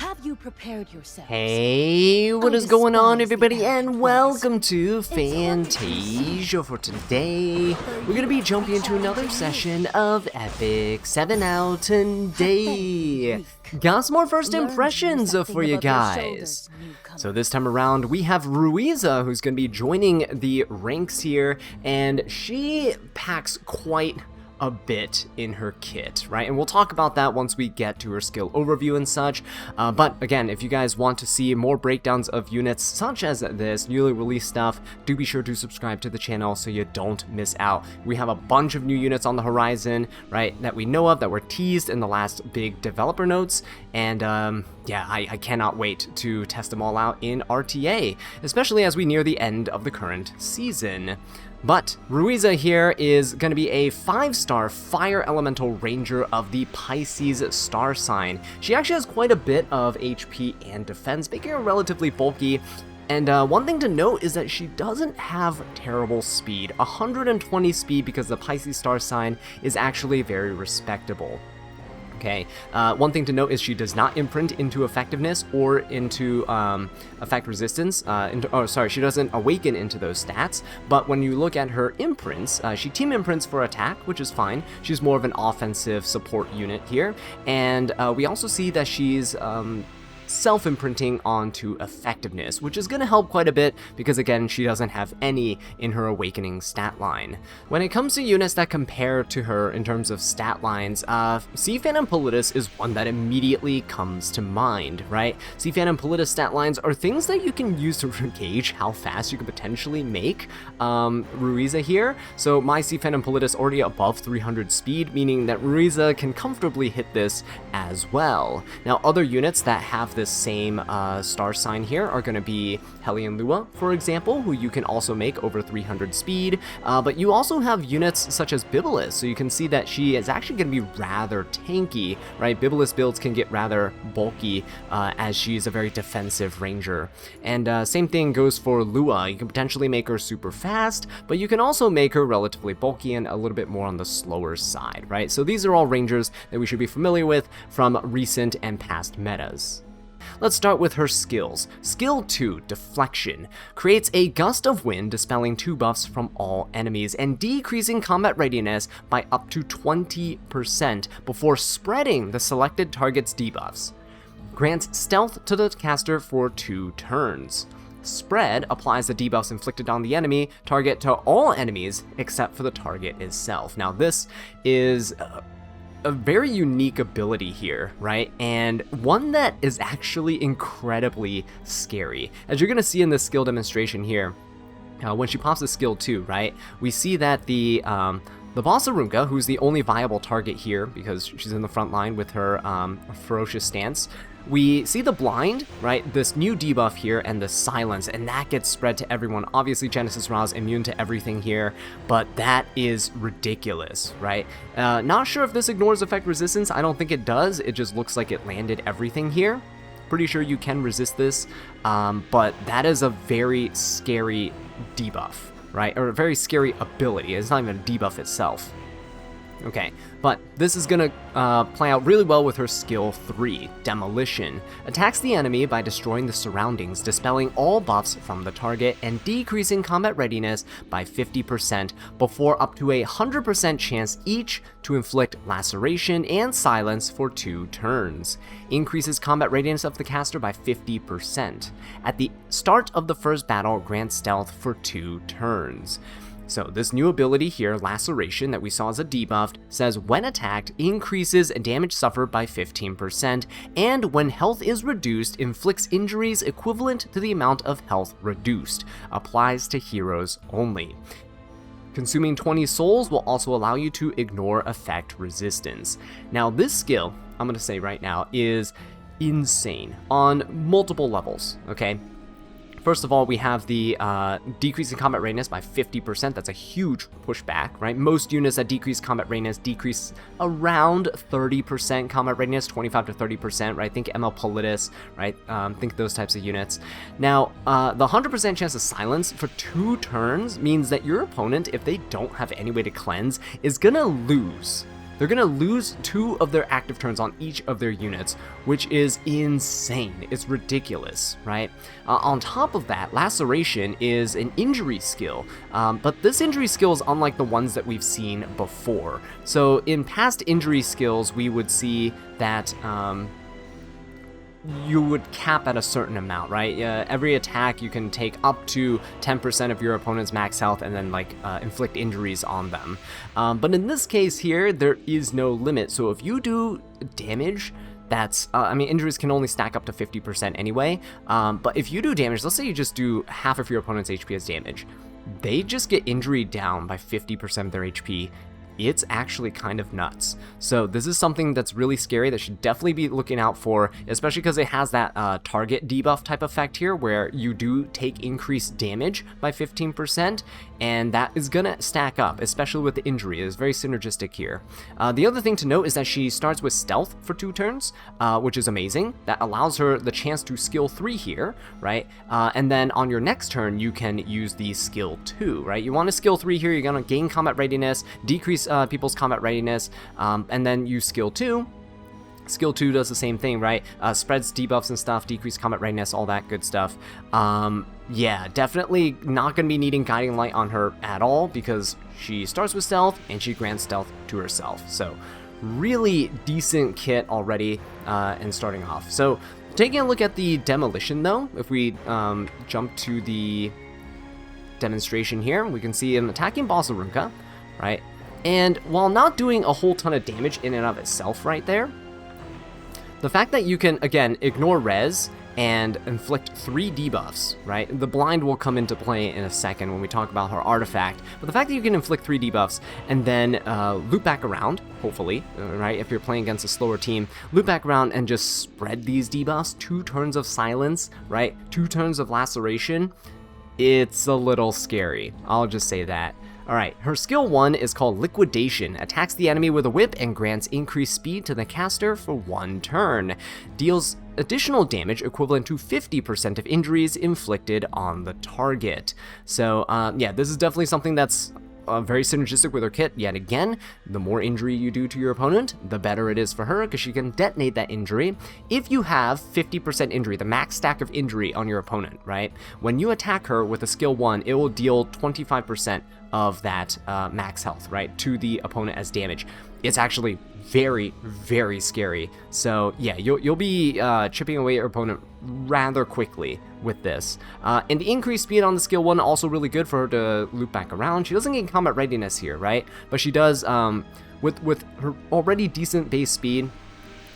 Have you prepared yourselves? Hey, what is going on, everybody, and welcome to Fantasia. Fantasia. For today, we're gonna be jumping into another session of Epic 7 out today. Got some more first impressions for you guys. So this time around, we have Ruiza, who's gonna be joining the ranks here, and she packs quite a bit in her kit, right? And we'll talk about that once we get to her skill overview and such. But again, if you guys want to see more breakdowns of units such as this newly released stuff, do be sure to subscribe to the channel so you don't miss out. We have a bunch of new units on the horizon, right, that we know of, that were teased in the last big developer notes, and yeah, I cannot wait to test them all out in RTA, especially as we near the end of the current season. But Ruiza here is going to be a 5-star Fire Elemental Ranger of the Pisces star sign. She actually has quite a bit of HP and defense, making her relatively bulky. And one thing to note is that she doesn't have terrible speed. 120 speed because the Pisces star sign is actually very respectable. Okay, one thing to note is she does not imprint into effectiveness or into effect resistance. She doesn't awaken into those stats. But when you look at her imprints, she team imprints for attack, which is fine. She's more of an offensive support unit here. And we also see that she's self-imprinting onto effectiveness, which is going to help quite a bit because, again, she doesn't have any in her awakening stat line. When it comes to units that compare to her in terms of stat lines, Seafan and Politis is one that immediately comes to mind, right? Seafan and Politis stat lines are things that you can use to gauge how fast you could potentially make Ruiza here. So my Seafan and Politis already above 300 speed, meaning that Ruiza can comfortably hit this as well. Now, other units that have this same star sign here are going to be Heli and Lua, for example, who you can also make over 300 speed, but you also have units such as Bibulus, so you can see that she is actually going to be rather tanky, right? Bibulus builds can get rather bulky as she's a very defensive ranger. And same thing goes for Lua. You can potentially make her super fast, but you can also make her relatively bulky and a little bit more on the slower side, right? So these are all rangers that we should be familiar with from recent and past metas. Let's start with her skills. Skill 2, Deflection, creates a gust of wind dispelling 2 buffs from all enemies and decreasing combat readiness by up to 20% before spreading the selected target's debuffs. Grants stealth to the caster for 2 turns. Spread applies the debuffs inflicted on the enemy target to all enemies except for the target itself. Now this is a very unique ability here, right? And one that is actually incredibly scary. As you're gonna see in this skill demonstration here, when she pops the skill 2, right? We see that the boss Arunga, who's the only viable target here because she's in the front line with her ferocious stance, we see the blind, right, this new debuff here, and the silence, and that gets spread to everyone. Obviously, Genesis Ra's immune to everything here, but that is ridiculous, right? Not sure if this ignores effect resistance. I don't think it does. It just looks like it landed everything here. Pretty sure you can resist this, but that is a very scary debuff, right? Or a very scary ability. It's not even a debuff itself. Okay, but this is gonna play out really well with her skill 3, Demolition. Attacks the enemy by destroying the surroundings, dispelling all buffs from the target, and decreasing combat readiness by 50% before up to a 100% chance each to inflict laceration and silence for 2 turns. Increases combat readiness of the caster by 50%. At the start of the first battle, grants stealth for 2 turns. So this new ability here, Laceration, that we saw as a debuff, says when attacked, increases damage suffered by 15%, and when health is reduced, inflicts injuries equivalent to the amount of health reduced. Applies to heroes only. Consuming 20 souls will also allow you to ignore effect resistance. Now this skill, I'm going to say right now, is insane on multiple levels, okay? First of all, we have the decrease in combat readiness by 50%. That's a huge pushback, right? Most units that decrease combat readiness decrease around 30% combat readiness, 25 to 30%, right? Think ML Politis, right? Think those types of units. Now, the 100% chance of silence for 2 turns means that your opponent, if they don't have any way to cleanse, is gonna lose. they're going to lose 2 of their active turns on each of their units, which is insane. It's ridiculous, right? On top of that, Laceration is an injury skill, but this injury skill is unlike the ones that we've seen before. So in past injury skills, we would see that you would cap at a certain amount, right? Every attack you can take up to 10% of your opponent's max health and then like inflict injuries on them. But in this case here, there is no limit. So if you do damage, that's, I mean, injuries can only stack up to 50% anyway. But if you do damage, let's say you just do half of your opponent's HP as damage, they just get injury down by 50% of their HP. It's actually kind of nuts. So this is something that's really scary that should definitely be looking out for, especially because it has that target debuff type effect here where you do take increased damage by 15%, and that is gonna stack up, especially with the injury. It is very synergistic here. The other thing to note is that she starts with stealth for 2 turns, which is amazing. That allows her the chance to skill 3 here, right? And then on your next turn, you can use the skill 2, right? You want to skill 3 here, you're gonna gain combat readiness, decrease people's combat readiness, and then use skill 2. Skill 2 does the same thing, right? Spreads debuffs and stuff, decrease combat readiness, all that good stuff. Yeah, definitely not going to be needing Guiding Light on her at all because she starts with stealth and she grants stealth to herself. So really decent kit already and starting off. So taking a look at the demolition though, if we jump to the demonstration here, we can see an attacking Basaruka, right? And while not doing a whole ton of damage in and of itself right there, the fact that you can, again, ignore res and inflict 3 debuffs, right? The blind will come into play in a second when we talk about her artifact, but the fact that you can inflict 3 debuffs and then loop back around, hopefully, right? If you're playing against a slower team, loop back around and just spread these debuffs, 2 turns of silence, right? 2 turns of laceration, it's a little scary. I'll just say that. Alright, her skill 1 is called Liquidation. Attacks the enemy with a whip and grants increased speed to the caster for 1 turn. Deals additional damage equivalent to 50% of injuries inflicted on the target. So, yeah, this is definitely something that's very synergistic with her kit. Yet again, the more injury you do to your opponent, the better it is for her because she can detonate that injury. If you have 50% injury, the max stack of injury on your opponent, right? When you attack her with a skill 1, it will deal 25% of that max health, right, to the opponent as damage. It's actually very, very scary. So yeah, you'll be chipping away your opponent rather quickly with this. And the increased speed on the skill 1 also really good for her to loop back around. She doesn't get combat readiness here, right? But she does, with her already decent base speed,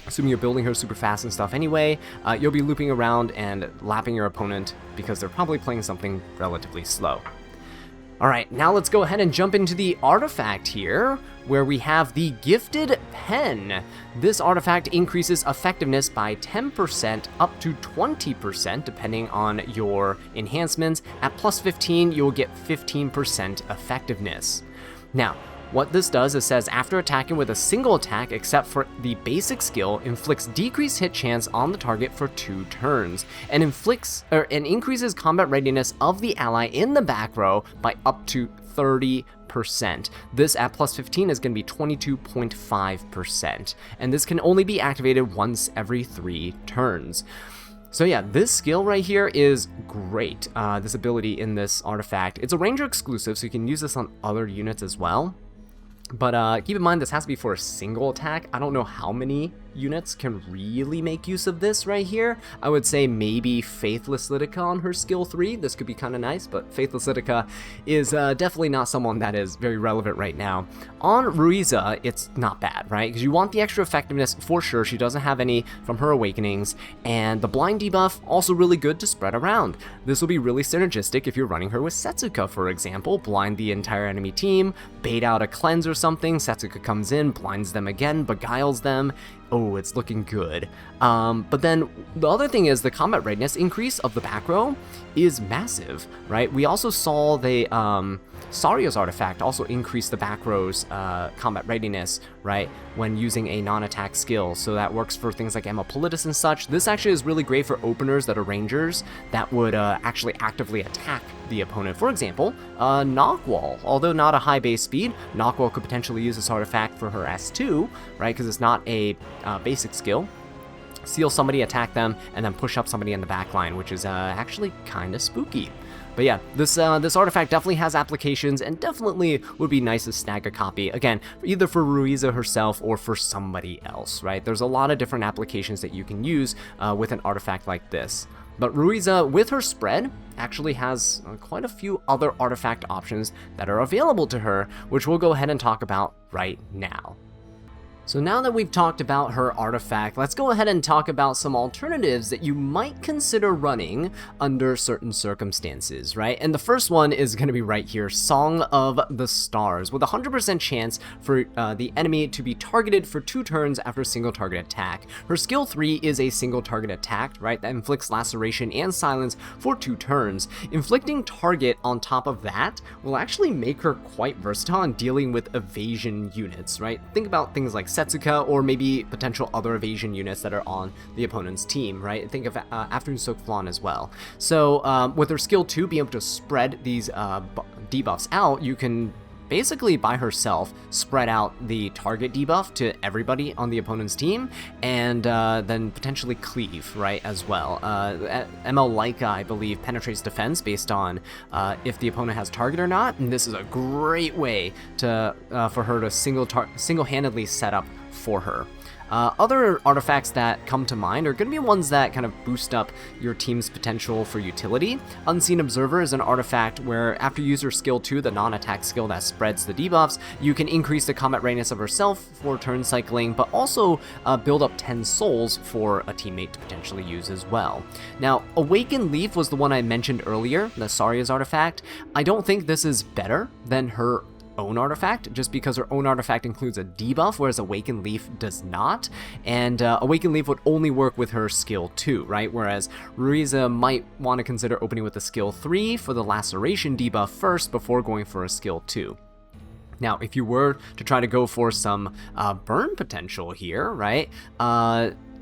assuming you're building her super fast and stuff anyway, you'll be looping around and lapping your opponent because they're probably playing something relatively slow. Alright, now let's go ahead and jump into the artifact here, where we have the Gifted Pen. This artifact increases effectiveness by 10% up to 20% depending on your enhancements. At plus 15, you'll get 15% effectiveness. Now, what this does is says after attacking with a single attack except for the basic skill, inflicts decreased hit chance on the target for 2 turns and increases combat readiness of the ally in the back row by up to 30%. This at plus 15 is going to be 22.5%, and this can only be activated once every 3 turns. So yeah, this skill right here is great, this ability in this artifact. It's a ranger exclusive, so you can use this on other units as well. But keep in mind, this has to be for a single attack. I don't know how many units can really make use of this right here. I would say maybe Faithless Litica on her skill 3. This could be kind of nice, but Faithless Litica is definitely not someone that is very relevant right now. On Ruiza, it's not bad, right? Because you want the extra effectiveness for sure. She doesn't have any from her awakenings, and the blind debuff also really good to spread around. This will be really synergistic if you're running her with Setsuka, for example. Blind the entire enemy team, bait out a cleanse or something, Setsuka comes in, blinds them again, beguiles them. Oh, it's looking good. But then the other thing is the combat readiness increase of the back row is massive, right? We also saw the Saria's artifact also increased the back row's combat readiness, right, when using a non-attack skill, so that works for things like Politis and such. This actually is really great for openers that are rangers that would actually actively attack the opponent. For example, Knockwall. Although not a high base speed, Knockwall could potentially use this artifact for her S2, right, because it's not a basic skill. Seal somebody, attack them, and then push up somebody in the back line, which is actually kind of spooky. But yeah, this artifact definitely has applications and definitely would be nice to snag a copy. Again, either for Ruiza herself or for somebody else, right? There's a lot of different applications that you can use with an artifact like this. But Ruiza, with her spread, actually has quite a few other artifact options that are available to her, which we'll go ahead and talk about right now. So now that we've talked about her artifact, let's go ahead and talk about some alternatives that you might consider running under certain circumstances, right? And the first one is going to be right here, Song of the Stars, with a 100% chance for the enemy to be targeted for 2 turns after a single target attack. Her skill 3 is a single target attack, right, that inflicts laceration and silence for 2 turns. Inflicting target on top of that will actually make her quite versatile in dealing with evasion units, right? Think about things like Setsuka or maybe potential other evasion units that are on the opponent's team, right? Think of Afternoon Soak Flan as well. So with her skill 2, being able to spread these debuffs out, you can basically by herself spread out the target debuff to everybody on the opponent's team, and then potentially cleave, right, as well. ML Laika, I believe, penetrates defense based on if the opponent has target or not, and this is a great way to for her to single-handedly set up for her. Other artifacts that come to mind are going to be ones that kind of boost up your team's potential for utility. Unseen Observer is an artifact where after you use your skill 2, the non-attack skill that spreads the debuffs, you can increase the combat readiness of herself for turn cycling, but also build up 10 souls for a teammate to potentially use as well. Now, Awakened Leaf was the one I mentioned earlier, the Saria's artifact. I don't think this is better than her own artifact, just because her own artifact includes a debuff, whereas Awakened Leaf does not, and Awakened Leaf would only work with her skill 2, right, whereas Ruiza might want to consider opening with a skill 3 for the laceration debuff first before going for a skill 2. Now, if you were to try to go for some burn potential here, right,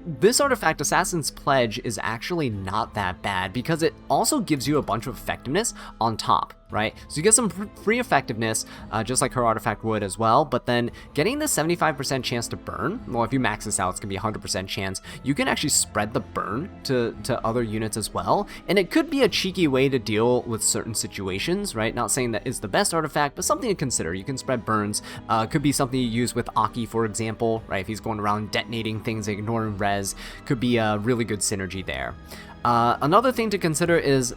this artifact, Assassin's Pledge, is actually not that bad because it also gives you a bunch of effectiveness on top, right? So you get some free effectiveness, just like her artifact would as well, but then getting the 75% chance to burn, well, if you max this out, it's going to be a 100% chance. You can actually spread the burn to other units as well, and it could be a cheeky way to deal with certain situations, right? Not saying that it's the best artifact, but something to consider. You can spread burns. Could be something you use with Aki, for example, right? If he's going around detonating things, ignoring res, could be a really good synergy there. Another thing to consider is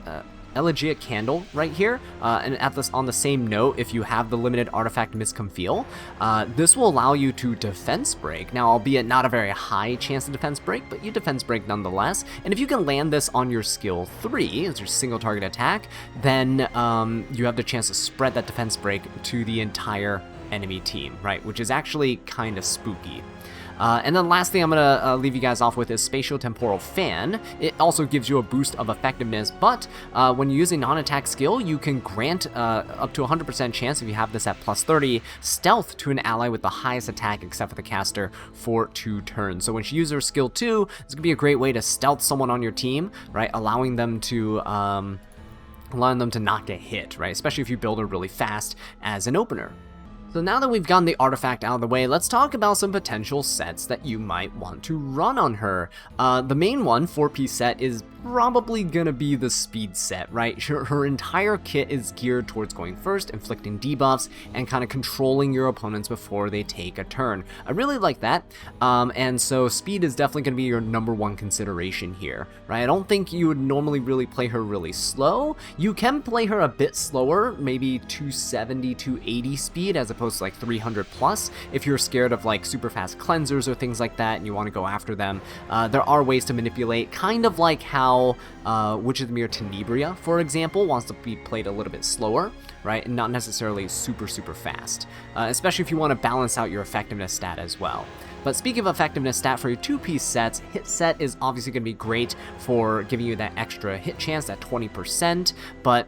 Elegiac Candle right here, and on the same note, if you have the limited artifact Misconfeel, this will allow you to defense break. Now, albeit not a very high chance of defense break, but you defense break nonetheless, and if you can land this on your skill 3, as your single target attack, then you have the chance to spread that defense break to the entire enemy team, right, which is actually kind of spooky. And then last thing I'm going to leave you guys off with is Spatio-Temporal Fan. It also gives you a boost of effectiveness, but when you use a non-attack skill, you can grant up to 100% chance, if you have this at plus 30, stealth to an ally with the highest attack except for the caster for 2 turns. So when she uses her skill 2, it's going to be a great way to stealth someone on your team, right, allowing them to not get hit, right, especially if you build her really fast as an opener. So now that we've gotten the artifact out of the way, let's talk about some potential sets that you might want to run on her. The main one, 4-piece set, is probably gonna be the speed set, right? Her entire kit is geared towards going first, inflicting debuffs, and kind of controlling your opponents before they take a turn. I really like that, and so speed is definitely gonna be your #1 consideration here, right? I don't think you would normally really play her really slow. You can play her a bit slower, maybe 270, 280 speed, as opposed to like 300 plus, if you're scared of like super fast cleansers or things like that and you want to go after them. There are ways to manipulate, kind of like how Witch of the Mirror Tenebria, for example, wants to be played a little bit slower, right, and not necessarily super fast, especially if you want to balance out your effectiveness stat as well. But speaking of effectiveness stat for your 2-piece sets, hit set is obviously going to be great for giving you that extra hit chance, that 20%, but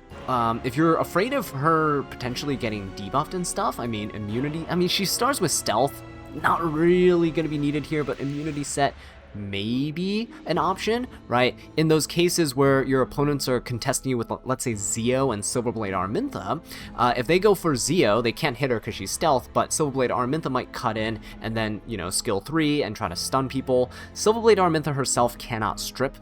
if you're afraid of her potentially getting debuffed and stuff, I mean, immunity, I mean, she starts with stealth, not really going to be needed here, but immunity set maybe an option, right? In those cases where your opponents are contesting you with, let's say, Zio and Silverblade Armintha, if they go for Zio, they can't hit her because she's stealth, but Silverblade Armintha might cut in and then, you know, skill 3 and try to stun people. Silverblade Armintha herself cannot strip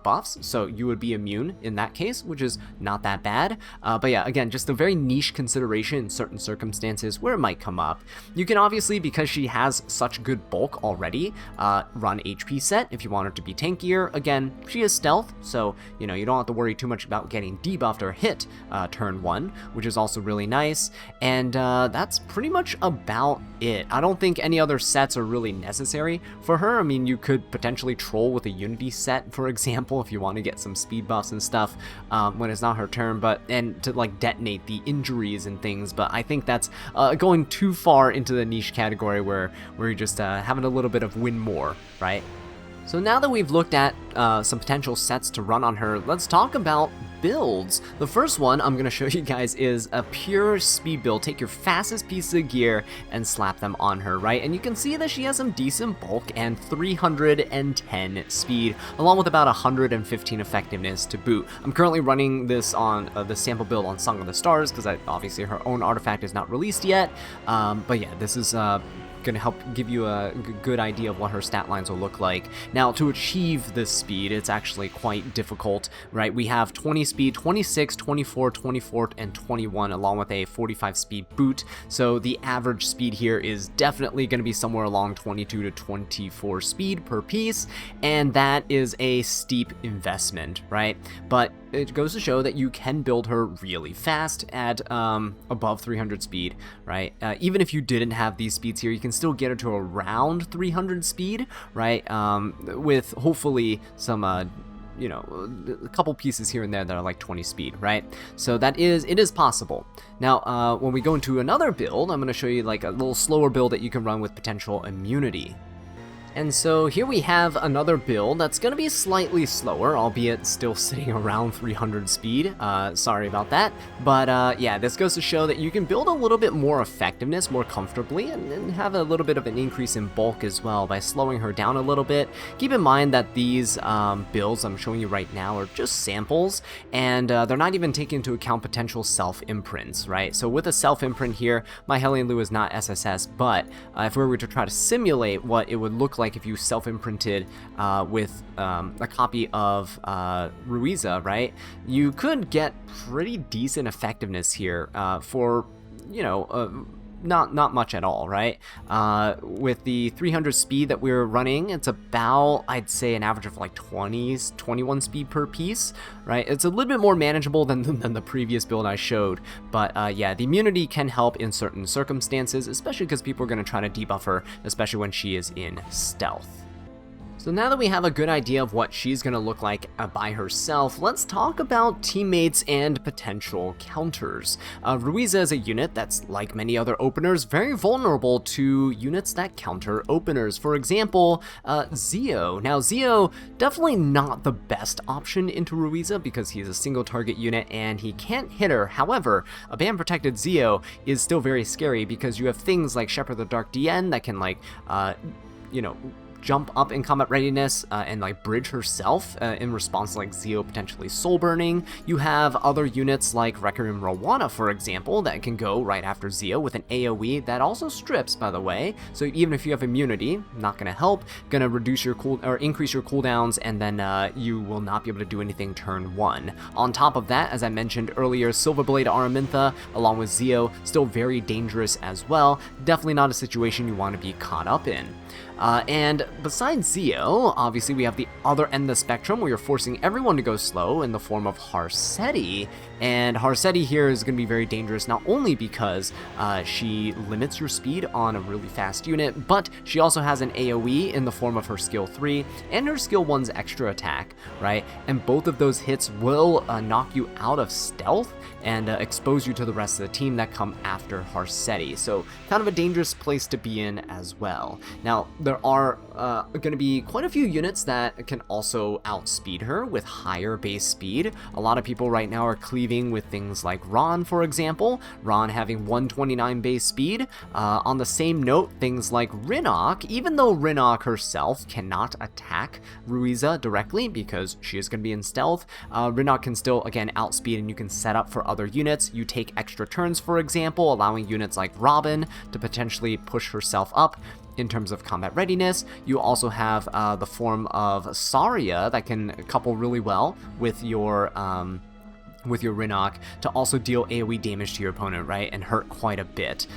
buffs, so you would be immune in that case, which is not that bad. But yeah, again, just a very niche consideration in certain circumstances where it might come up. You can obviously, because she has such good bulk already, run HP set if you want her to be tankier. Again, she is stealth, so you know you don't have to worry too much about getting debuffed or hit turn 1, which is also really nice. And that's pretty much about it. I don't think any other sets are really necessary for her. I mean, you could potentially troll with a Unity set, for example, if you want to get some speed buffs and stuff when it's not her turn, and to like detonate the injuries and things. But I think that's going too far into the niche category where you're just having a little bit of win more, right? So now that we've looked at some potential sets to run on her, let's talk about builds. The first one I'm going to show you guys is a pure speed build. Take your fastest pieces of gear and slap them on her, right? And you can see that she has some decent bulk and 310 speed, along with about 115 effectiveness to boot. I'm currently running this on the sample build on Song of the Stars because obviously her own artifact is not released yet. But yeah, this is going to help give you a good idea of what her stat lines will look like. Now, to achieve this speed, it's actually quite difficult, right? We have 20 speed, 26, 24, 24, and 21, along with a 45 speed boot. So the average speed here is definitely going to be somewhere along 22 to 24 speed per piece, and that is a steep investment, right? But it goes to show that you can build her really fast at above 300 speed, right? Even if you didn't have these speeds here, you can still get her to around 300 speed, right? With hopefully some you know, a couple pieces here and there that are like 20 speed, right? So it is possible. Now, when we go into another build, I'm going to show you like a little slower build that you can run with potential immunity. And so here we have another build that's going to be slightly slower, albeit still sitting around 300 speed. Sorry about that. But yeah, this goes to show that you can build a little bit more effectiveness more comfortably and have a little bit of an increase in bulk as well by slowing her down a little bit. Keep in mind that these builds I'm showing you right now are just samples, and they're not even taking into account potential self-imprints, right? So with a self-imprint here, my Hellion Lu is not SSS, but if we were to try to simulate what it would look like if you self-imprinted with a copy of Ruiza, right? You could get pretty decent effectiveness here for, you know, not much at all, right? With the 300 speed that we're running, it's about, I'd say, an average of like 21 speed per piece, right? It's a little bit more manageable than the previous build I showed, but yeah, the immunity can help in certain circumstances, especially because people are going to try to debuff her, especially when she is in stealth. So now that we have a good idea of what she's going to look like by herself, let's talk about teammates and potential counters. Ruiza is a unit that's, like many other openers, very vulnerable to units that counter openers. For example, Zio. Now, Zio, definitely not the best option into Ruiza because he's a single target unit and he can't hit her. However, a ban protected Zio is still very scary because you have things like Shepherd the Dark DN that can, like, you know, jump up in combat readiness and like bridge herself in response to like Zio potentially soul burning. You have other units like Requiem Rowana, for example, that can go right after Zio with an AoE that also strips, by the way. So even if you have immunity, not gonna help, gonna reduce your increase your cooldowns, and then you will not be able to do anything turn 1. On top of that, as I mentioned earlier, Silverblade Armintha along with Zio still very dangerous as well. Definitely not a situation you want to be caught up in. And besides Zio, obviously we have the other end of the spectrum where you're forcing everyone to go slow in the form of Harsetti. And Harsetti here is going to be very dangerous, not only because she limits your speed on a really fast unit, but she also has an AoE in the form of her skill 3 and her skill 1's extra attack, right? And both of those hits will knock you out of stealth and expose you to the rest of the team that come after Harsetti. So kind of a dangerous place to be in as well. Now, there are going to be quite a few units that can also outspeed her with higher base speed. A lot of people right now are cleaving with things like Ron, for example. Ron having 129 base speed. On the same note, things like Rinok, even though Rinok herself cannot attack Ruiza directly because she is going to be in stealth, Rinok can still, again, outspeed, and you can set up for other units. You take extra turns, for example, allowing units like Robin to potentially push herself up in terms of combat readiness. You also have the form of Saria that can couple really well with your Rinok to also deal AoE damage to your opponent, right, and hurt quite a bit.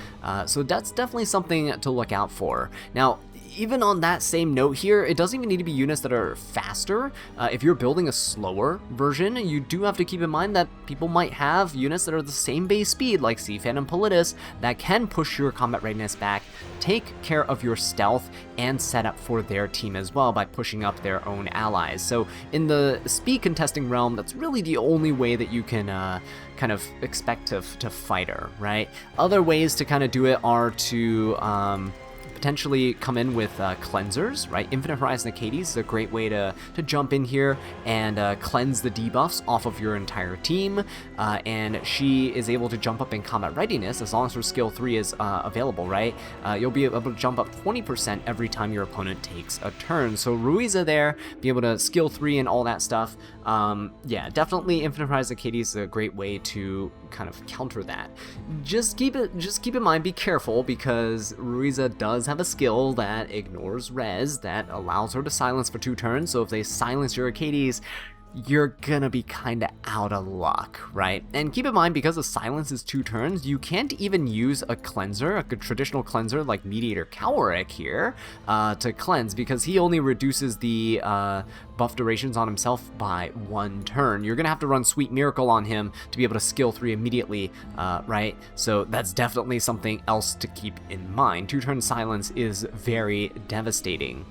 So that's definitely something to look out for. Now, even on that same note here, it doesn't even need to be units that are faster. If you're building a slower version, you do have to keep in mind that people might have units that are the same base speed, like Cfan and Politis, that can push your combat readiness back, take care of your stealth, and set up for their team as well by pushing up their own allies. So in the speed contesting realm, that's really the only way that you can kind of expect to fight her, right? Other ways to kind of do it are to potentially come in with cleansers, right? Infinite Horizon Acades is a great way to jump in here and cleanse the debuffs off of your entire team, and she is able to jump up in combat readiness as long as her skill 3 is available, right? You'll be able to jump up 20% every time your opponent takes a turn. So Ruiza there, be able to skill 3 and all that stuff. Yeah, definitely Infinite Horizon Acades is a great way to kind of counter that. Just keep in mind, be careful, because Ruiza does have a skill that ignores res that allows her to silence for 2 turns. So if they silence your Acades, you're gonna be kinda out of luck, right? And keep in mind, because the silence is 2 turns, you can't even use a cleanser, a traditional cleanser like Mediator Cowarick here, to cleanse, because he only reduces the buff durations on himself by 1 turn. You're gonna have to run Sweet Miracle on him to be able to skill 3 immediately, right? So that's definitely something else to keep in mind. 2-turn silence is very devastating.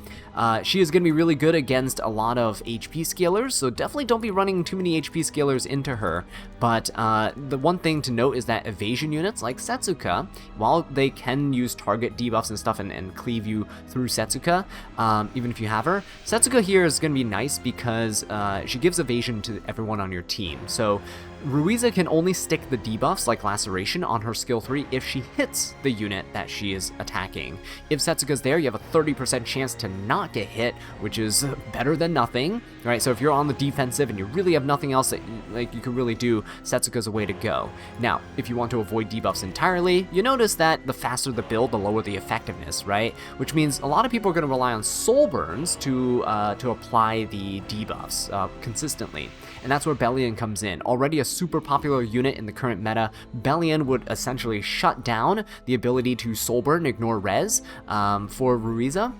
She is gonna be really good against a lot of HP scalers, so definitely don't be running too many HP scalers into her. But the one thing to note is that evasion units like Setsuka, while they can use target debuffs and stuff and cleave you through Setsuka, even if you have her, Setsuka here is gonna be nice because she gives evasion to everyone on your team. So Ruiza can only stick the debuffs like Laceration on her skill 3 if she hits the unit that she is attacking. If Setsuka's there, you have a 30% chance to not get hit, which is better than nothing, right? So if you're on the defensive and you really have nothing else that you can really do, Setsuka's a way to go. Now, if you want to avoid debuffs entirely, you notice that the faster the build, the lower the effectiveness, right? Which means a lot of people are going to rely on soul burns to apply the debuffs consistently. And that's where Bellion comes in. Already a super popular unit in the current meta, Bellion would essentially shut down the ability to soul burn and ignore res for Ruiza.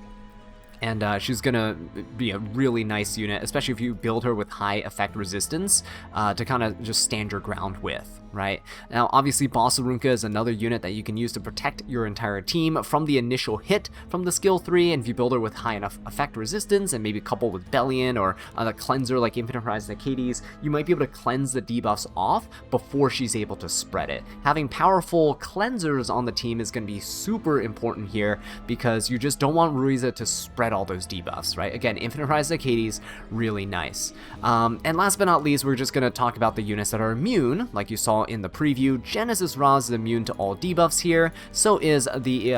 And she's gonna be a really nice unit, especially if you build her with high effect resistance to kind of just stand your ground with, right? Now, obviously, Bossarunka is another unit that you can use to protect your entire team from the initial hit from the skill 3, and if you build her with high enough effect resistance and maybe couple with Bellion or the cleanser like Infinite Horizon Acades, you might be able to cleanse the debuffs off before she's able to spread it. Having powerful cleansers on the team is going to be super important here, because you just don't want Ruiza to spread all those debuffs, right? Again, Infinite Horizon Acades, really nice. And last but not least, we're just going to talk about the units that are immune, like you saw in the preview. Genesis Raz is immune to all debuffs here, so is the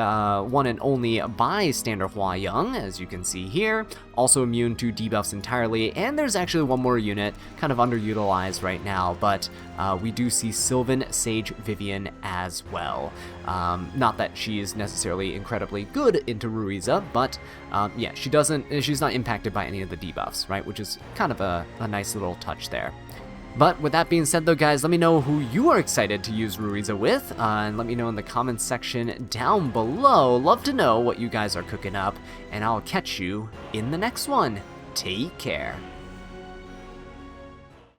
one and only Bystander Hua Young, as you can see here, also immune to debuffs entirely. And there's actually one more unit, kind of underutilized right now, but we do see Sylvan Sage Vivian as well. Not that she is necessarily incredibly good into Ruiza, but yeah, she's not impacted by any of the debuffs, right? Which is kind of a nice little touch there. But with that being said though, guys, let me know who you are excited to use Ruiza with, and let me know in the comments section down below. Love to know what you guys are cooking up, and I'll catch you in the next one. Take care.